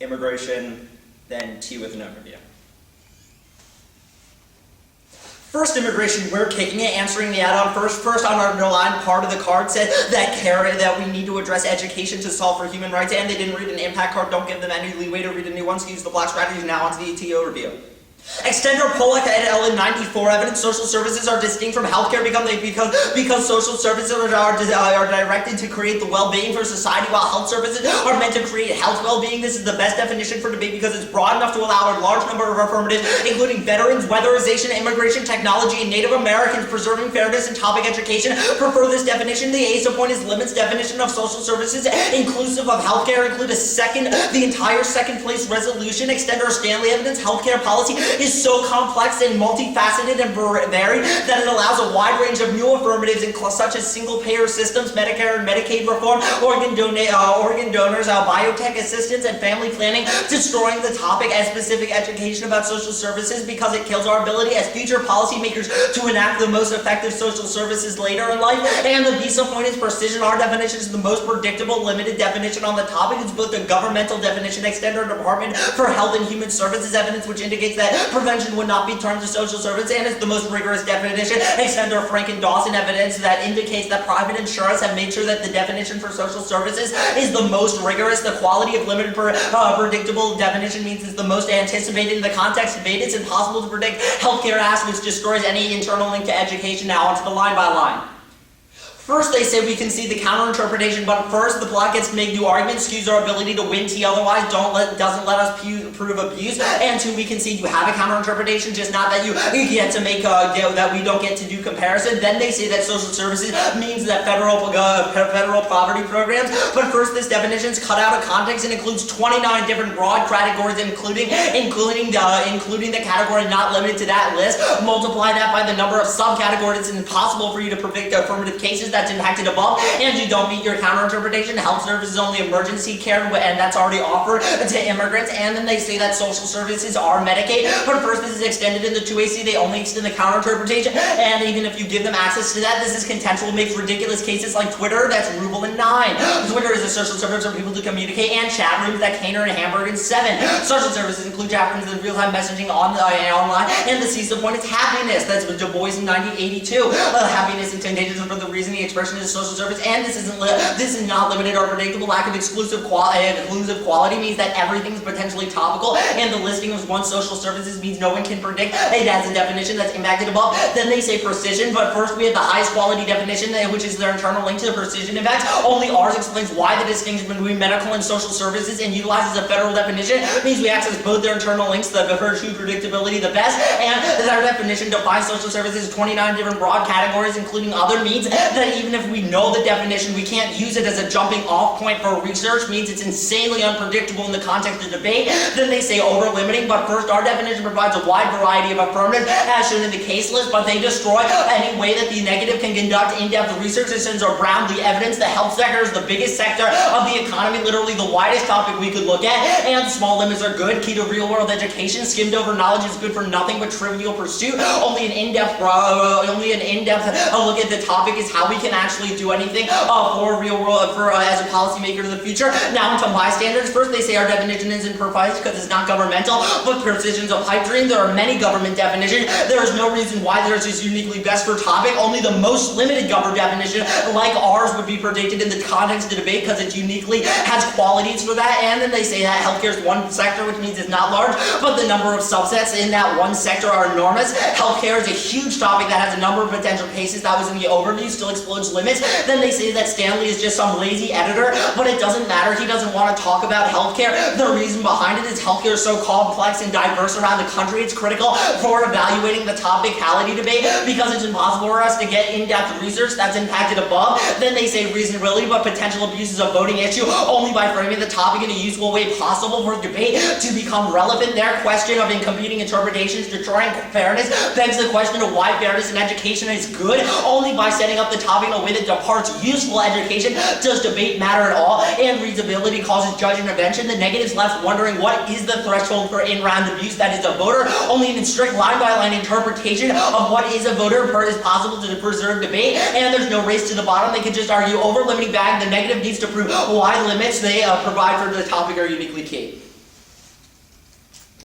immigration, then T with an overview. First, immigration, we're kicking it, answering the add-on first. First, on our underlined part of the card said that we need to address education to solve for human rights, and they didn't read an impact card. Don't give them any leeway to read a new one, so use the block strategies. Now onto the T overview. Extender Pollack et al. In 94 evidence social services are distinct from healthcare because social services are directed to create the well-being for society, while health services are meant to create health well-being. This is the best definition for debate because it's broad enough to allow a large number of affirmatives, including veterans, weatherization, immigration, technology, and Native Americans, preserving fairness and topic education. Prefer this definition. The ASA point is limits definition of social services inclusive of healthcare include the entire second place resolution. Extender Stanley evidence healthcare policy is so complex and multifaceted and varied that it allows a wide range of new affirmatives such as single-payer systems, Medicare and Medicaid reform, organ donors, biotech assistance, and family planning, destroying the topic as specific education about social services because it kills our ability as future policymakers to enact the most effective social services later in life. And the visa point is precision. Our definition is the most predictable, limited definition on the topic. It's both a governmental definition, Extender Department for Health and Human Services evidence, which indicates that prevention would not be termed a social service, and it's the most rigorous definition. Extender Frank and Dawson evidence that indicates that private insurers have made sure that the definition for social services is the most rigorous. The quality of limited predictable definition means it's the most anticipated in the context debate. It's impossible to predict. Healthcare Act, which destroys any internal link to education. Now onto the line by line. First, they say we can see the counter-interpretation, but first, the block gets to make new arguments, skews our ability to win T, otherwise doesn't let us prove abuse. And two, we can see you have a counter-interpretation, just not that you get to make that we don't get to do comparison. Then they say that social services means that federal poverty programs. But first, this definition is cut out of context and includes 29 different broad categories, including the category not limited to that list. Multiply that by the number of subcategories. It's impossible for you to predict affirmative cases that's impacted above, and you don't meet your counter-interpretation. Health services only emergency care, and that's already offered to immigrants. And then they say that social services are Medicaid, but first this is extended in the 2AC. They only extend the counter-interpretation, and even if you give them access to that, this is contextual, makes ridiculous cases like Twitter, that's Rubel and 9. Twitter is a social service for people to communicate, and chat rooms that cater in Hamburg and 7. Social services include chat rooms and real-time messaging online, and the CISA point is happiness. That's Du Bois in 1982. Happiness and temptation for the reason the expression is a social service, and this is not limited or predictable. Lack of inclusive quality means that everything is potentially topical, and the listing of one social services means no one can predict. It has a definition that's impacted above. Then they say precision, but first we have the highest quality definition, which is their internal link to the precision impacts. Only ours explains why the distinction between medical and social services and utilizes a federal definition. It means we access both their internal links, the true predictability the best, and their definition defines social services as 29 different broad categories, including other means that even if we know the definition, we can't use it as a jumping off point for research, means it's insanely unpredictable in the context of debate. Then they say over-limiting, but first our definition provides a wide variety of affirmatives as shown in the case list, but they destroy any way that the negative can conduct in-depth research. Since our Brown, the evidence, the health sector is the biggest sector of the economy, literally the widest topic we could look at, and small limits are good. Key to real-world education, skimmed over knowledge is good for nothing but trivial pursuit. Only an in-depth look at the topic is how we can actually do anything for real world as a policymaker in the future. Now into my standards. First, they say our definition isn't precise because it's not governmental, but precision's a pipe dream. There are many government definitions. There is no reason why theirs is uniquely best for topic. Only the most limited government definition, like ours, would be predicted in the context of debate because it uniquely has qualities for that. And then they say that healthcare is one sector, which means it's not large, but the number of subsets in that one sector are enormous. Healthcare is a huge topic that has a number of potential cases. That was in the overview, still explodes limits. Then they say that Stanley is just some lazy editor, but it doesn't matter. He doesn't want to talk about healthcare. The reason behind it is healthcare is so complex and diverse around the country. It's critical for evaluating the topicality debate because it's impossible for us to get in-depth research that's impacted above. Then they say reasonability, but potential abuse is a voting issue only by framing the topic in a useful way possible for debate to become relevant. Their question of competing interpretations destroying fairness begs the question of why fairness in education is good only by setting up the topic in a way that departs useful education. Does debate matter at all? And reasonability causes judge intervention. The negatives left wondering what is the threshold for in-round abuse that is a voter. Only in strict line-by-line interpretation of what is a voter is possible to preserve debate, and there's no race to the bottom. They can just argue over limiting back. The negative needs to prove why limits they provide for the topic are uniquely key.